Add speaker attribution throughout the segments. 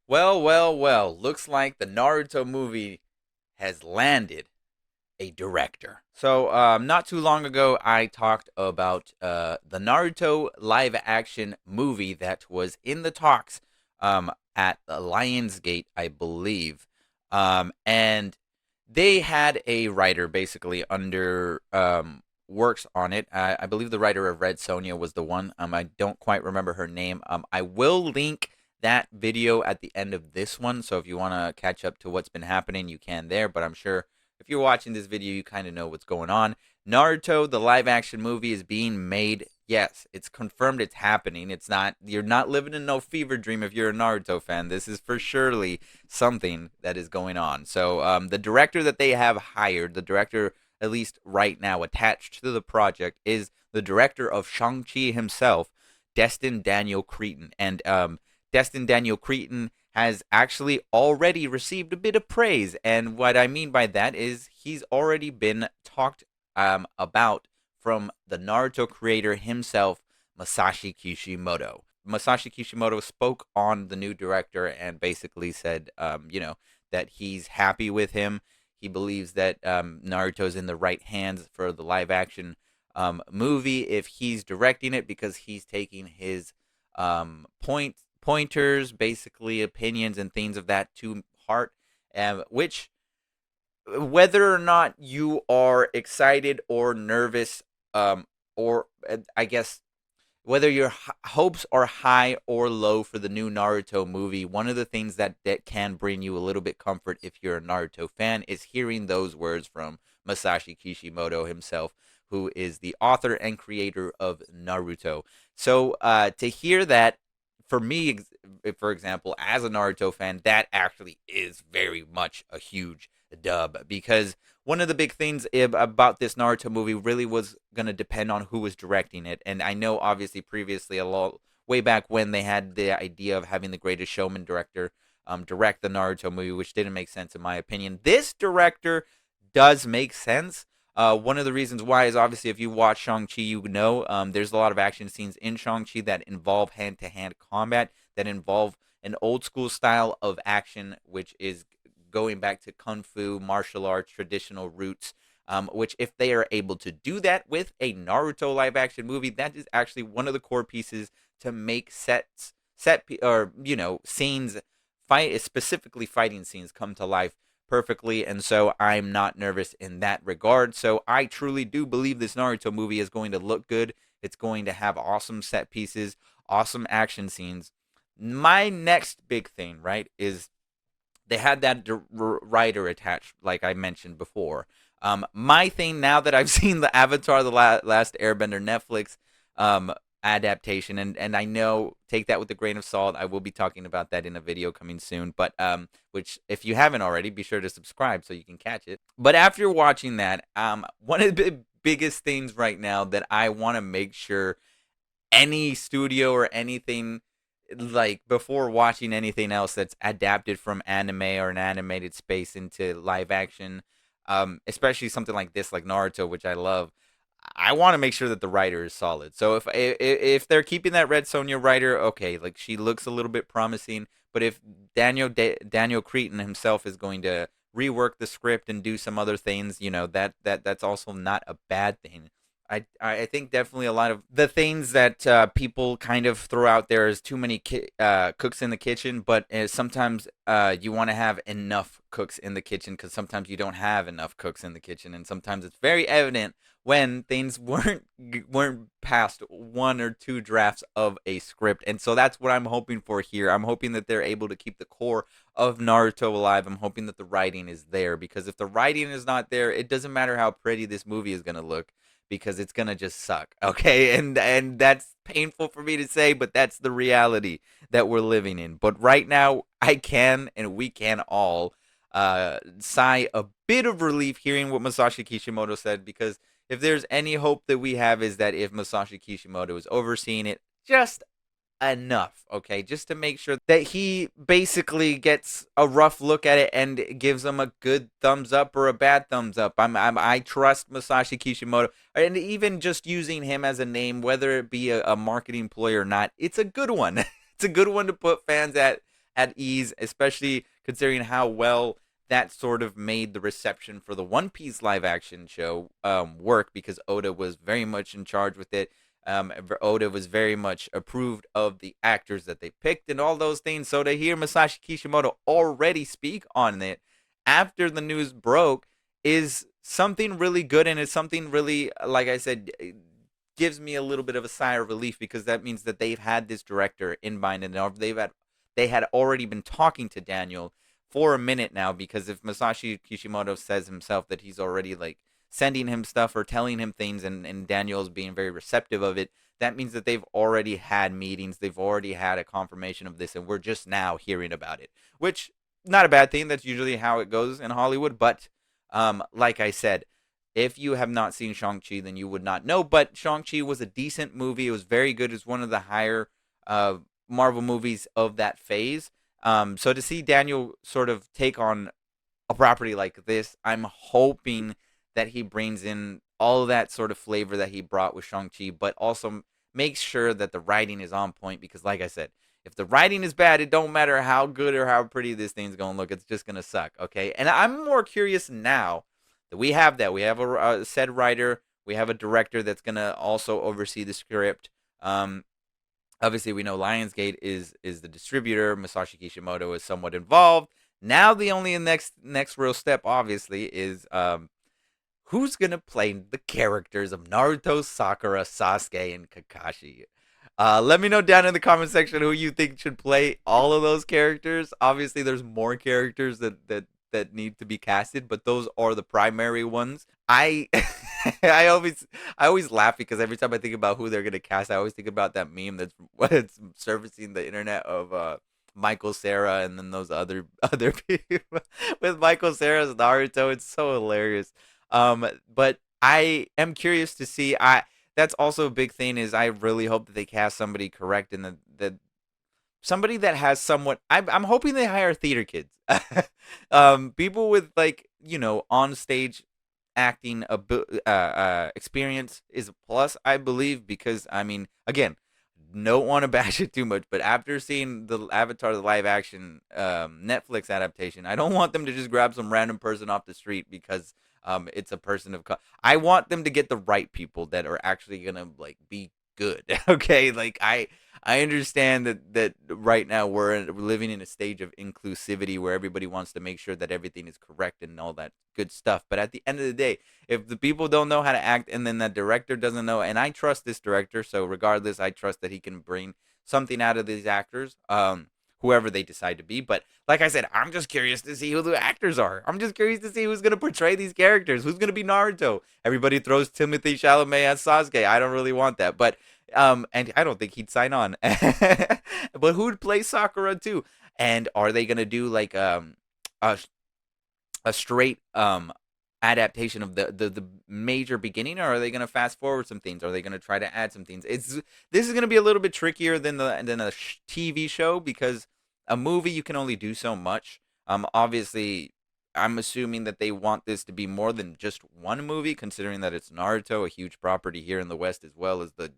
Speaker 1: Well, well, well. Looks like the Naruto movie has landed a director. So, not too long ago, I talked about the Naruto live action movie that was in the talks at the Lionsgate, I believe. And they had a writer basically under works on it. I believe the writer of Red Sonja was the one. I don't quite remember her name. I will link that video at the end of this one. So if you want to catch up to what's been happening, you can there. But I'm sure if you're watching this video, you kind of know what's going on. Naruto, the live action movie, is being made. Yes, it's confirmed it's happening. It's not, you're not living in no fever dream if you're a Naruto fan. This is for surely something that is going on. So, the director that they have hired, the director, at least right now, attached to the project, is the director of Shang-Chi himself, Destin Daniel Cretton. And, Destin Daniel Cretton has actually already received a bit of praise. And what I mean by that is he's already been talked about from the Naruto creator himself, Masashi Kishimoto. Masashi Kishimoto spoke on the new director and basically said, that he's happy with him. He believes that Naruto's in the right hands for the live action movie if he's directing it because he's taking his pointers, basically opinions and things of that to heart, which whether or not you are excited or nervous, or I guess whether your hopes are high or low for the new Naruto movie, one of the things that can bring you a little bit comfort if you're a Naruto fan is hearing those words from Masashi Kishimoto himself, who is the author and creator of Naruto. So to hear that, for me, for example, as a Naruto fan, that actually is very much a huge dub because one of the big things about this Naruto movie really was going to depend on who was directing it. And I know, obviously, previously, way back when they had the idea of having the Greatest Showman director direct the Naruto movie, which didn't make sense in my opinion. This director does make sense. One of the reasons why is obviously if you watch Shang-Chi, you know there's a lot of action scenes in Shang-Chi that involve hand-to-hand combat, that involve an old school style of action, which is going back to kung fu, martial arts, traditional roots. Which, if they are able to do that with a Naruto live action movie, that is actually one of the core pieces to make or scenes, fight specifically fighting scenes, come to life perfectly. And so I'm not nervous in that regard. So I truly do believe this Naruto movie is going to look good. It's going to have awesome set pieces, awesome action scenes. My next big thing, right, is they had that writer attached, like I mentioned before. My thing now that I've seen the Avatar: The Last Airbender Netflix adaptation, and I know, take that with a grain of salt. I will be talking about that in a video coming soon, but which, if you haven't already, be sure to subscribe so you can catch it. But after watching that, one of the biggest things right now that I want to make sure any studio or anything, like, before watching anything else that's adapted from anime or an animated space into live action, especially something like this, like Naruto, which I love, I want to make sure that the writer is solid. So if they're keeping that Red Sonja writer, okay, like, she looks a little bit promising. But if Daniel Cretton himself is going to rework the script and do some other things, that's also not a bad thing. I think definitely a lot of the things that people kind of throw out there is too many cooks in the kitchen, but sometimes you want to have enough cooks in the kitchen because sometimes you don't have enough cooks in the kitchen, and sometimes it's very evident when things weren't past one or two drafts of a script. And so that's what I'm hoping for here. I'm hoping that they're able to keep the core of Naruto alive. I'm hoping that the writing is there, because if the writing is not there, it doesn't matter how pretty this movie is going to look, because it's gonna just suck. Okay, and that's painful for me to say, but that's the reality that we're living in. But right now, I can, and we can all sigh a bit of relief hearing what Masashi Kishimoto said, because if there's any hope that we have, is that if Masashi Kishimoto is overseeing it just enough, okay, just to make sure that he basically gets a rough look at it and gives them a good thumbs up or a bad thumbs up. I trust Masashi Kishimoto, and even just using him as a name, whether it be a marketing ploy or not, it's a good one. It's a good one to put fans at ease, especially considering how well that sort of made the reception for the One Piece live action show work, because Oda was very much in charge with it. Oda was very much approved of the actors that they picked and all those things. So to hear Masashi Kishimoto already speak on it after the news broke is something really good, and it's something really, like I said, gives me a little bit of a sigh of relief, because that means that they've had this director in mind, and they had already been talking to Daniel for a minute now. Because if Masashi Kishimoto says himself that he's already like sending him stuff or telling him things, and Daniel's being very receptive of it, that means that they've already had meetings, they've already had a confirmation of this, and we're just now hearing about it, which not a bad thing. That's usually how it goes in Hollywood. But like I said, if you have not seen Shang-Chi, then you would not know. But Shang-Chi was a decent movie. It was very good. It was one of the higher Marvel movies of that phase. So to see Daniel sort of take on a property like this, I'm hoping that he brings in all of that sort of flavor that he brought with Shang-Chi, but also makes sure that the writing is on point. Because, like I said, if the writing is bad, it don't matter how good or how pretty this thing's going to look. It's just going to suck, okay? And I'm more curious now that we have that. We have a said writer. We have a director that's going to also oversee the script. Obviously, we know Lionsgate is the distributor. Masashi Kishimoto is somewhat involved. Now, the only next real step, obviously, is who's gonna play the characters of Naruto, Sakura, Sasuke, and Kakashi. Let me know down in the comment section who you think should play all of those characters. Obviously, there's more characters that need to be casted, but those are the primary ones. I I always laugh, because every time I think about who they're gonna cast, I always think about that meme that's it's surfacing the internet of Michael Cera, and then those other people with Michael Cera's Naruto. It's so hilarious. But I am curious to see. I That's also a big thing, is I really hope that they cast somebody correct, and that somebody that has somewhat. I'm hoping they hire theater kids, people with, like, on stage acting experience is a plus, I believe. Because I mean, again, don't want to bash it too much, but after seeing the Avatar the live action Netflix adaptation, I don't want them to just grab some random person off the street because it's a person of I want them to get the right people that are actually gonna like be good. Okay, like I understand that right now we're living in a stage of inclusivity where everybody wants to make sure that everything is correct and all that good stuff. But at the end of the day, if the people don't know how to act, and then that director doesn't know, and I trust this director, so regardless, I trust that he can bring something out of these actors, whoever they decide to be. But like I said, I'm just curious to see who the actors are. I'm just curious to see who's going to portray these characters. Who's going to be Naruto? Everybody throws Timothy Chalamet as Sasuke. I don't really want that, but and I don't think he'd sign on. But who'd play Sakura too? And are they going to do like a a straight adaptation of the major beginning, or are they going to fast forward some things? Are they going to try to add some things? This is going to be a little bit trickier than a TV show, because a movie you can only do so much. Obviously, I'm assuming that they want this to be more than just one movie, considering that it's Naruto, a huge property here in the West as well as the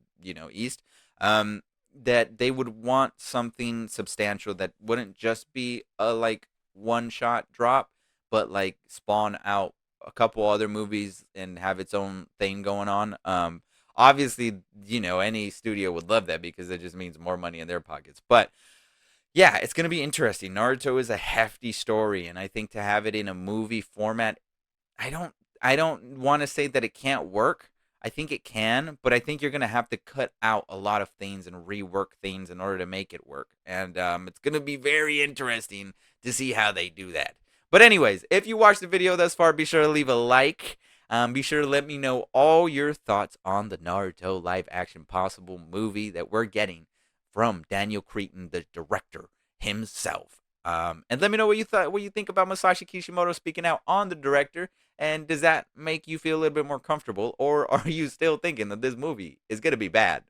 Speaker 1: East. That they would want something substantial that wouldn't just be a like one shot drop, but like spawn out a couple other movies and have its own thing going on. Obviously, any studio would love that, because it just means more money in their pockets. But yeah, it's gonna be interesting. Naruto is a hefty story, and I think to have it in a movie format, I don't I don't want to say that it can't work. I think it can, but I think you're gonna have to cut out a lot of things and rework things in order to make it work. And it's gonna be very interesting to see how they do that. But anyways, if you watched the video thus far, be sure to leave a like. Be sure to let me know all your thoughts on the Naruto live action possible movie that we're getting from Daniel Cretton, the director himself. And let me know what you think about Masashi Kishimoto speaking out on the director. And does that make you feel a little bit more comfortable, or are you still thinking that this movie is gonna be bad?